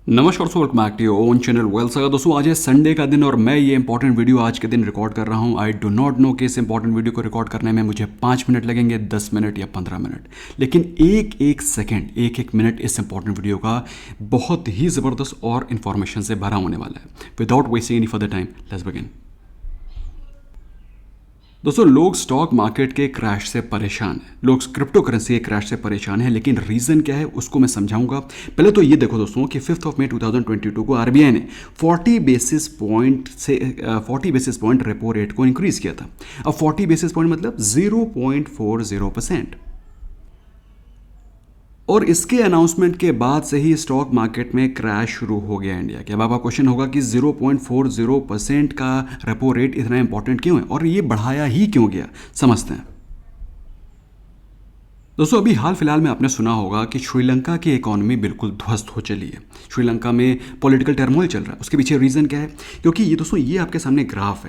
नमस्कार दोस्तों, welcome back to your own channel Wealth Saga. दोस्तों आज है संडे का दिन और मैं ये इंपॉर्टेंट वीडियो आज के दिन रिकॉर्ड कर रहा हूँ। आई डू नॉट नो कि इस इंपॉर्टेंट वीडियो को रिकॉर्ड करने में मुझे 5 मिनट लगेंगे, 10 मिनट या 15 मिनट, लेकिन एक एक सेकेंड, एक एक मिनट इस इंपॉर्टेंट वीडियो का बहुत ही ज़बरदस्त और इन्फॉर्मेशन से भरा होने वाला है। Without wasting any further time, let's begin. दोस्तों लोग स्टॉक मार्केट के क्रैश से परेशान हैं, लोग क्रिप्टो करेंसी के क्रैश से परेशान हैं, लेकिन रीज़न क्या है उसको मैं समझाऊंगा। पहले तो ये देखो दोस्तों कि 5 मई 2022 को आरबीआई ने 40 बेसिस पॉइंट रेपो रेट को इंक्रीज़ किया था। अब 40 बेसिस पॉइंट मतलब 0.40%। और इसके अनाउंसमेंट के बाद से ही स्टॉक मार्केट में क्रैश शुरू हो गया इंडिया के। अब आपका क्वेश्चन होगा कि 0.40% का रेपो रेट इतना इंपॉर्टेंट क्यों है और ये बढ़ाया ही क्यों गया, समझते हैं। दोस्तों अभी हाल फिलहाल में आपने सुना होगा कि श्रीलंका की इकोनॉमी बिल्कुल ध्वस्त हो चली है। श्रीलंका में पॉलिटिकल टर्मोइल चल रहा है। उसके पीछे रीज़न क्या है? क्योंकि ये दोस्तों ये आपके सामने ग्राफ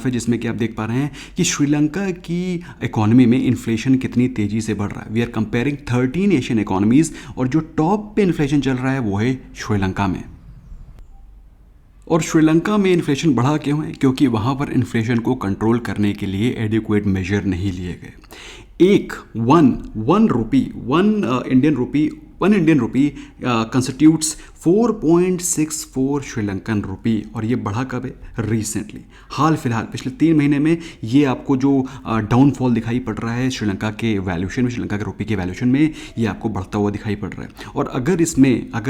है जिसमें कि आप देख पा रहे हैं कि श्रीलंका की इकोनॉमी में इन्फ्लेशन कितनी तेज़ी से बढ़ रहा है। We are comparing 13 Asian economies और जो टॉप पे इन्फ्लेशन चल रहा है वो है श्रीलंका में। और श्रीलंका में इन्फ्लेशन बढ़ा क्यों है? क्योंकि वहाँ पर इन्फ्लेशन को कंट्रोल करने के लिए एडिक्वेट मेजर नहीं लिए गए। One Indian rupee constitutes 4.64 Sri Lankan rupee, और ये बढ़ा कब है? रिसेंटली, हाल फिलहाल पिछले 3 महीने में ये आपको जो डाउनफॉल दिखाई पड़ रहा है श्रीलंका के वैल्यूशन में, श्रीलंका के रुपये के वैल्यूशन में, ये आपको बढ़ता हुआ दिखाई पड़ रहा है। और अगर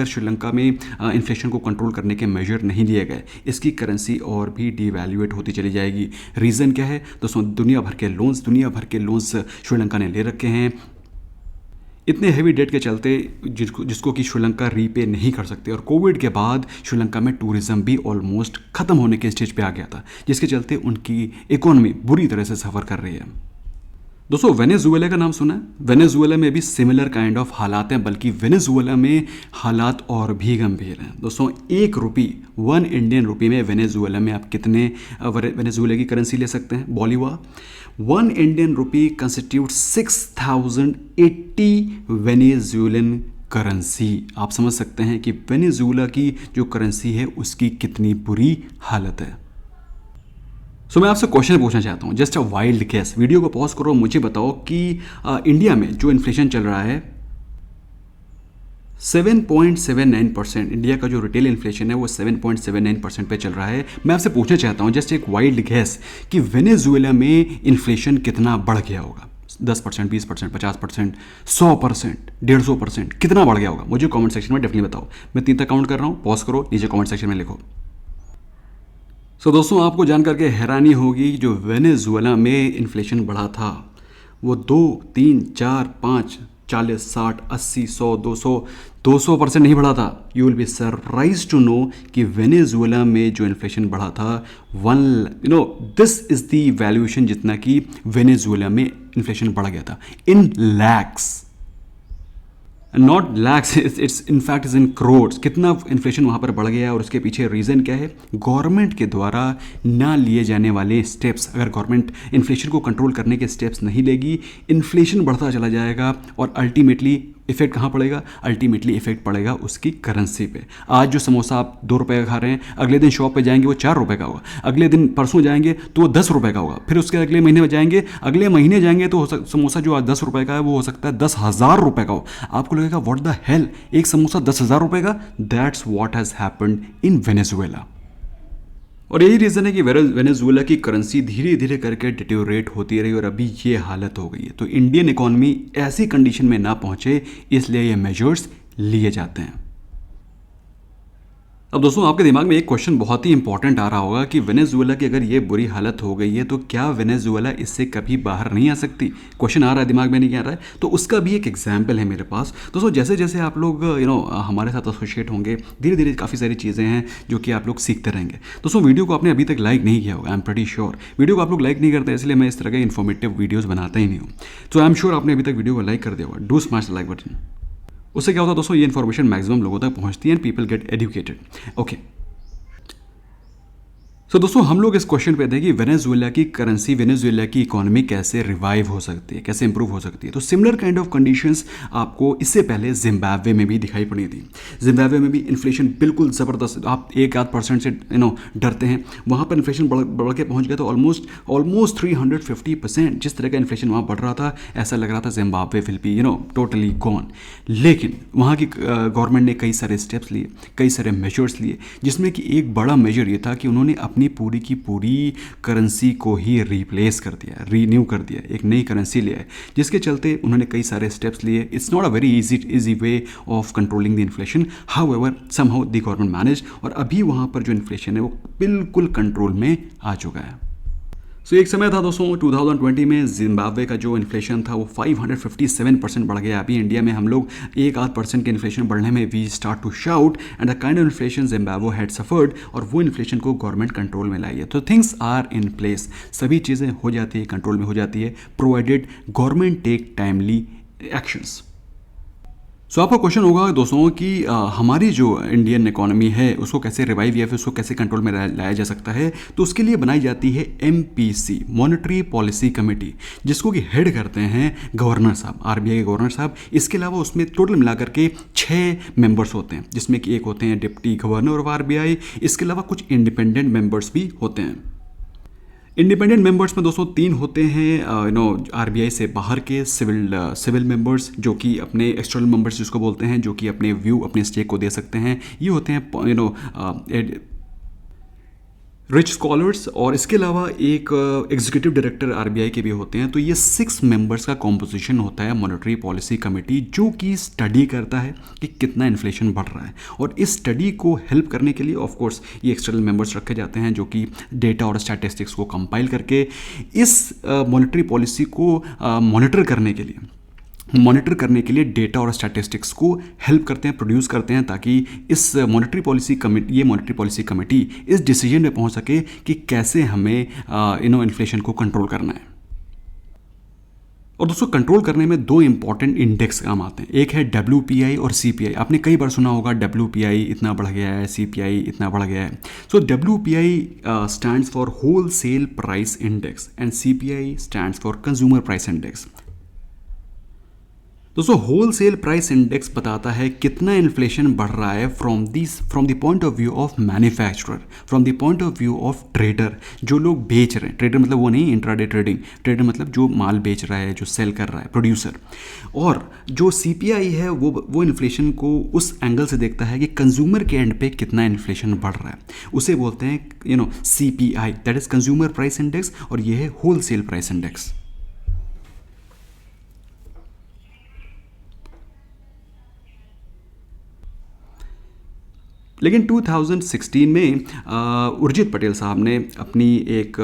श्रीलंका में इन्फ्लेशन को कंट्रोल करने के मेजर नहीं लिए गए, इसकी करेंसी और भी डिवैल्यूएट होती चली जाएगी। रीज़न क्या है दोस्तों? दुनिया भर के लोन्स श्रीलंका ने ले रखे हैं इतने हेवी डेट के चलते, जिसको कि श्रीलंका रीपे नहीं कर सकते। और कोविड के बाद श्रीलंका में टूरिज्म भी ऑलमोस्ट ख़त्म होने के स्टेज पे आ गया था, जिसके चलते उनकी इकोनॉमी बुरी तरह से सफ़र कर रही है। दोस्तों वेनेजुएला का नाम सुना है? वेनेजुएला में भी सिमिलर काइंड ऑफ हालात हैं, बल्कि वेनेजुएला में हालात और भी गंभीर हैं। दोस्तों 1 इंडियन रुपी में वेनेजुएला में आप कितने वेनेजुएला की करेंसी ले सकते हैं? बॉलीवार। 1 Indian rupee constitute 6080 Venezuelan currency. आप समझ सकते हैं कि वेनेजुएला की जो करेंसी है उसकी कितनी बुरी हालत है। सो मैं आपसे क्वेश्चन पूछना चाहता हूँ, just a wild guess. Video को पॉज करो, मुझे बताओ कि इंडिया में जो इन्फ्लेशन चल रहा है 7.79%, इंडिया का जो रिटेल इन्फ्लेशन है वो 7.79% पे चल रहा है। मैं आपसे पूछना चाहता हूँ, जस्ट एक वाइल्ड गेस, कि वेनेजुएला में इन्फ्लेशन कितना बढ़ गया होगा? 10%, 20%, 50%, 100%, 150%, कितना बढ़ गया होगा? मुझे कमेंट सेक्शन में डेफिनेटली बताओ। मैं 3 तक काउंट कर रहा हूँ, पॉज करो, नीचे कमेंट सेक्शन में लिखो। सो दोस्तों आपको जान करके हैरानी होगी, जो वेनेजुएला में इन्फ्लेशन बढ़ा था वो 2, 3, 4, 5, 40, 60, 80, 100, 200% नहीं बढ़ा था। You will be surprise to know कि वेनेजुएला में जो इन्फ्लेशन बढ़ा था दिस इज द वैल्यूएशन जितना कि वेनेजुएला में इन्फ्लेशन बढ़ गया था, in lakhs, not lakhs, it's in fact is in crores. कितना इन्फ्लेशन वहाँ पर बढ़ गया है और उसके पीछे रीज़न क्या है? गवर्नमेंट के द्वारा ना लिए जाने वाले स्टेप्स। अगर गवर्नमेंट इन्फ्लेशन को कंट्रोल करने के स्टेप्स नहीं लेगी, इन्फ्लेशन बढ़ता चला जाएगा और अल्टीमेटली इफेक्ट कहाँ पड़ेगा? अल्टीमेटली इफेक्ट पड़ेगा उसकी करेंसी पे। आज जो समोसा आप 2 रुपये का खा रहे हैं, अगले दिन शॉप पे जाएंगे वो 4 रुपये का होगा, अगले दिन परसों जाएंगे तो वो 10 रुपये का होगा, फिर उसके अगले महीने जाएंगे तो समोसा जो आज 10 रुपये का है वो हो सकता है 10,000 रुपये का हो। आपको लगेगा व्हाट द हेल, एक समोसा 10,000 रुपये का? That's what has happened in Venezuela. और यही रीज़न है कि वेनेजुएला की करेंसी धीरे धीरे करके डिटेरियोरेट होती रही और अभी ये हालत हो गई है। तो इंडियन इकोनॉमी ऐसी कंडीशन में ना पहुंचे, इसलिए ये मेजर्स लिए जाते हैं। अब दोस्तों आपके दिमाग में एक क्वेश्चन बहुत ही इंपॉर्टेंट आ रहा होगा कि वेनेजुएला की अगर ये बुरी हालत हो गई है तो क्या वेनेजुएला इससे कभी बाहर नहीं आ सकती? क्वेश्चन आ रहा है, दिमाग में नहीं आ रहा है? तो उसका भी एक एग्जाम्पल है मेरे पास। दोस्तों जैसे जैसे आप लोग हमारे साथ एसोसिएट होंगे, धीरे धीरे काफ़ी सारी चीज़ें हैं जो कि आप लोग सीखते रहेंगे। दोस्तों वीडियो को आपने अभी तक लाइक नहीं किया होगा, I am pretty sure. Video को आप लोग लाइक नहीं करते, इसलिए मैं इस तरह के इन्फॉर्मेटिव वीडियोज़ बनाता ही नहीं हूँ। तो आई एम श्योर आपने अभी तक वीडियो को लाइक कर दिया होगा। Do smash the like button. उससे क्या होता है दोस्तों? ये इन्फॉर्मेशन मैक्सिमम लोगों तक पहुँचती है and people get educated. Okay, so दोस्तों हम लोग इस क्वेश्चन पे थे कि वेनेजुएला की करेंसी, वेनेजुएला की इकोनॉमी कैसे रिवाइव हो सकती है, कैसे इंप्रूव हो सकती है। तो सिमिलर काइंड ऑफ कंडीशंस आपको इससे पहले जिम्बाब्वे में भी दिखाई पड़ी थी। जिम्बाब्वे में भी इन्फ्लेशन बिल्कुल ज़बरदस्त, आप 1-8% से डरते हैं, वहाँ पर इन्फ्लेशन बढ़ के पहुँच गया तो ऑलमोस्ट 350%। जिस तरह का इन्फ्लेशन वहाँ बढ़ रहा था, ऐसा लग रहा था Zimbabwe will be totally gone. लेकिन वहाँ की गवर्नमेंट ने कई सारे स्टेप्स लिए, कई सारे मेजर्स लिए, जिसमें कि एक बड़ा मेजर ये था कि उन्होंने अपनी पूरी की पूरी करेंसी को ही रिप्लेस कर दिया, रीन्यू कर दिया, एक नई करेंसी लिया है, जिसके चलते उन्होंने कई सारे स्टेप्स लिए। It's not a very easy way of controlling the inflation, however somehow the government manage, और अभी वहाँ पर जो इन्फ्लेशन है वो बिल्कुल कंट्रोल में आ चुका है। सो एक समय था दोस्तों 2020 में जिम्बाब्वे का जो इन्फ्लेशन था वो 557% बढ़ गया। अभी इंडिया में हम लोग 1-8% के इन्फ्लेशन बढ़ने में we start to shout and the kind of inflation Zimbabwe had suffered, और वो इन्फ्लेशन को गवर्नमेंट कंट्रोल में लाई है। तो थिंग्स आर इन प्लेस, सभी चीज़ें हो जाती है, कंट्रोल में हो जाती है, provided government take timely actions. So आपका क्वेश्चन होगा दोस्तों कि हमारी जो इंडियन इकोनॉमी है उसको कैसे रिवाइव या फिर उसको कैसे कंट्रोल में लाया जा सकता है। तो उसके लिए बनाई जाती है MPC, मॉनेटरी पॉलिसी कमेटी, जिसको कि हेड करते हैं गवर्नर साहब, RBI के गवर्नर साहब। इसके अलावा उसमें टोटल मिलाकर के 6 मेंबर्स होते हैं, जिसमें कि एक होते हैं डिप्टी गवर्नर ऑफ RBI। इसके अलावा कुछ इंडिपेंडेंट मेंबर्स भी होते हैं। इंडिपेंडेंट मेंबर्स में दोस्तों 3 होते हैं RBI से बाहर के सिविल मेंबर्स, जो कि अपने एक्सटर्नल मेंबर्स जिसको बोलते हैं, जो कि अपने व्यू, अपने स्टेक को दे सकते हैं। ये होते हैं रिच स्कॉलर्स, और इसके अलावा एक एग्जीक्यूटिव डायरेक्टर RBI के भी होते हैं। तो ये 6 मेंबर्स का कॉम्पोजिशन होता है मॉनेटरी पॉलिसी कमेटी, जो कि स्टडी करता है कि कितना इन्फ्लेशन बढ़ रहा है। और इस स्टडी को हेल्प करने के लिए ऑफ कोर्स ये एक्सटर्नल मेंबर्स रखे जाते हैं, जो कि डेटा और स्टैटिस्टिक्स को कंपाइल करके इस मॉनेटरी पॉलिसी को मॉनिटर करने के लिए डेटा और स्टैटिस्टिक्स को हेल्प करते हैं, प्रोड्यूस करते हैं, ताकि इस मॉनेटरी पॉलिसी कमेटी इस डिसीजन में पहुंच सके कि कैसे हमें इन्फ्लेशन को कंट्रोल करना है। और दोस्तों कंट्रोल करने में 2 इंपॉर्टेंट इंडेक्स काम आते हैं, एक है WPI और CPI। आपने कई बार सुना होगा WPI इतना बढ़ गया है, CPI इतना बढ़ गया है। So WPI stands for wholesale price index and CPI stands for consumer price index. दोस्तों होल सेल प्राइस इंडेक्स बताता है कितना इन्फ्लेशन बढ़ रहा है from the point of view of manufacturer, from the point of view of trader, जो लोग बेच रहे हैं। ट्रेडर मतलब वो नहीं इंट्राडे ट्रेडिंग, ट्रेडर मतलब जो माल बेच रहा है, जो सेल कर रहा है, प्रोड्यूसर। और जो CPI है वो इन्फ्लेशन को उस एंगल से देखता है कि कंज्यूमर के एंड पे कितना इन्फ्लेशन बढ़ रहा है। उसे बोलते हैं CPI, that is consumer price index, और ये है होल सेल प्राइस इंडेक्स। लेकिन 2016 में उर्जित पटेल साहब ने अपनी एक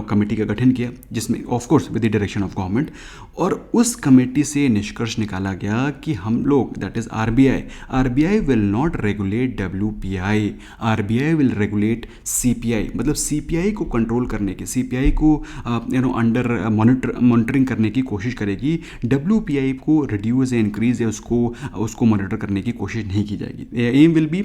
कमेटी का गठन किया, जिसमें of course with the direction of government, और उस कमेटी से निष्कर्ष निकाला गया कि हम लोग, that is RBI will not regulate WPI, RBI will regulate CPI। मतलब CPI को कंट्रोल करने के, CPI को अंडर मॉनिटरिंग करने की कोशिश करेगी, WPI को रिड्यूस या इंक्रीज या उसको मॉनिटर करने की कोशिश नहीं की जाएगी। Aim will be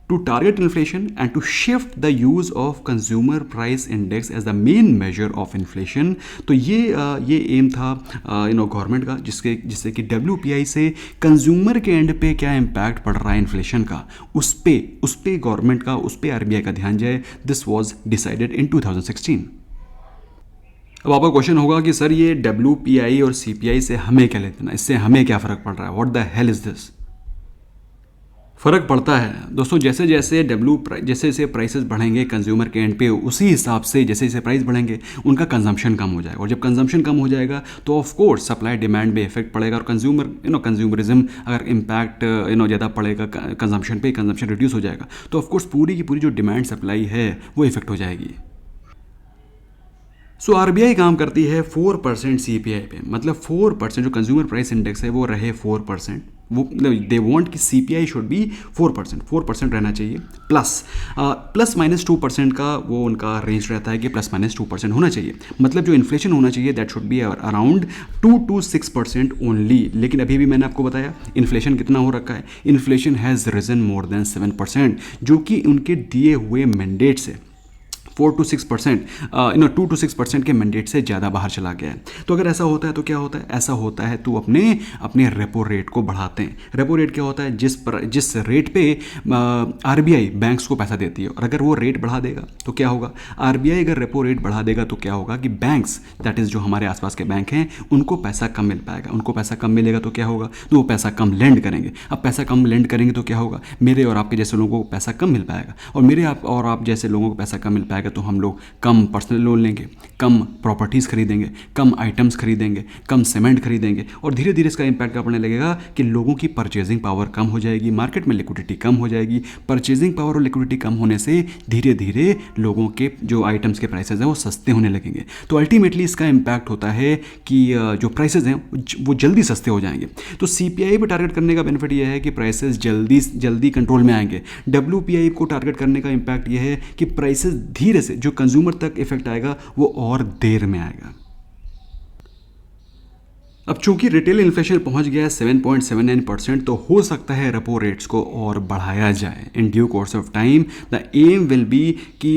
to target inflation and to shift the use of consumer price index as the main measure of inflation। तो ये एम था गवर्नमेंट का, जिससे कि WPI से कंज्यूमर के एंड पे क्या इम्पैक्ट पड़ रहा है इन्फ्लेशन का, उस पे गवर्नमेंट का, उस पे RBI का ध्यान जाए। This was decided in 2016। अब आपका क्वेश्चन होगा कि सर ये WPI और CPI से हमें क्या लेना, इससे हमें क्या फ़र्क पड़ रहा है, what the hell is this. फ़र्क पड़ता है दोस्तों, जैसे जैसे प्राइसेस बढ़ेंगे कंज्यूमर के एंड पे, उसी हिसाब से जैसे प्राइस बढ़ेंगे उनका कंजम्पशन कम हो जाएगा, और जब कंजम्पशन कम हो जाएगा तो ऑफ कोर्स सप्लाई डिमांड पे इफेक्ट पड़ेगा, और कंज्यूमरिज्म अगर इम्पैक्ट ज़्यादा पड़ेगा कंजम्पशन पे, कंजम्पशन रिड्यूस हो जाएगा, तो ऑफ कोर्स पूरी की पूरी जो डिमांड सप्लाई है वो इफेक्ट हो जाएगी। सो RBI काम करती है 4% CPI पे, मतलब 4% जो कंज्यूमर प्राइस इंडेक्स है वो रहे 4%। वो दे वांट कि CPI शुड बी 4% रहना चाहिए, प्लस माइनस 2% का वो उनका रेंज रहता है कि प्लस माइनस 2% होना चाहिए। मतलब जो इन्फ्लेशन होना चाहिए that should be around 2 to 6% only. लेकिन अभी भी मैंने आपको बताया इन्फ्लेशन कितना हो रखा है, inflation has risen more than 7%, जो कि उनके दिए हुए मैंडेट से 4 to 6%, 2 to 6% के मैंडेट से ज़्यादा बाहर चला गया है। तो अगर ऐसा होता है तो क्या होता है, ऐसा होता है तो अपने रेपो रेट को बढ़ाते हैं। रेपो रेट क्या होता है, जिस रेट पे RBI बैंक्स को पैसा देती है, और अगर वो रेट बढ़ा देगा तो क्या होगा, RBI अगर रेपो रेट बढ़ा देगा तो क्या होगा कि बैंक्स, दैट इज़ जो हमारे आसपास के बैंक हैं, उनको पैसा कम मिल पाएगा। उनको पैसा कम मिलेगा तो क्या होगा, तो वो पैसा कम लेंड करेंगे। अब पैसा कम लेंड करेंगे तो क्या होगा, मेरे और आपके जैसे लोगों को पैसा कम मिल पाएगा, और मेरे और आप जैसे लोगों को पैसा कम मिल पाएगा तो हम लोग कम पर्सनल लोन लेंगे, कम प्रॉपर्टीज़ खरीदेंगे, कम आइटम्स खरीदेंगे, कम सीमेंट खरीदेंगे, और धीरे धीरे इसका इम्पैक्ट क्या पड़ने लगेगा कि लोगों की परचेजिंग पावर कम हो जाएगी, मार्केट में लिक्विडिटी कम हो जाएगी। परचेजिंग पावर और लिक्विडिटी कम होने से धीरे धीरे लोगों के जो आइटम्स के प्राइसेस हैं वो सस्ते होने लगेंगे। तो अल्टीमेटली इसका इम्पैक्ट होता है कि जो प्राइसेस हैं वो जल्दी सस्ते हो जाएंगे। तो CPI पर टारगेट करने का बेनिफिट यह है कि प्राइसेस जल्दी कंट्रोल में आएंगे। WPI को टारगेट करने का इम्पैक्ट यह है कि प्राइसेस धीरे से जो कंज्यूमर तक इफेक्ट आएगा वो और देर में आएगा। अब चूंकि रिटेल इन्फ्लेशन पहुंच गया है 7.79%, तो हो सकता है रेपो रेट्स को और बढ़ाया जाए in due course of time. The aim will be कि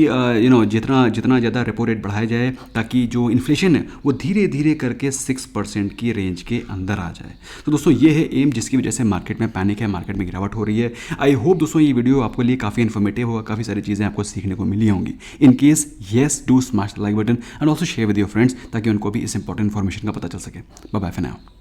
जितना ज़्यादा रेपो रेट बढ़ाया जाए ताकि जो इन्फ्लेशन है वो धीरे धीरे करके 6% की रेंज के अंदर आ जाए। तो दोस्तों ये है एम, जिसकी वजह से मार्केट में पैनिक है, मार्केट में गिरावट हो रही है। आई होप दोस्तों ये वीडियो आपके लिए काफ़ी इन्फॉर्मेटिव होगा, काफ़ी सारी चीज़ें आपको सीखने को मिली होंगी। In case yes, do smash the like button and also share with your friends ताकि उनको भी इस इंपॉर्टेंट इन्फॉर्मेशन का पता चल सके। Bye bye for now.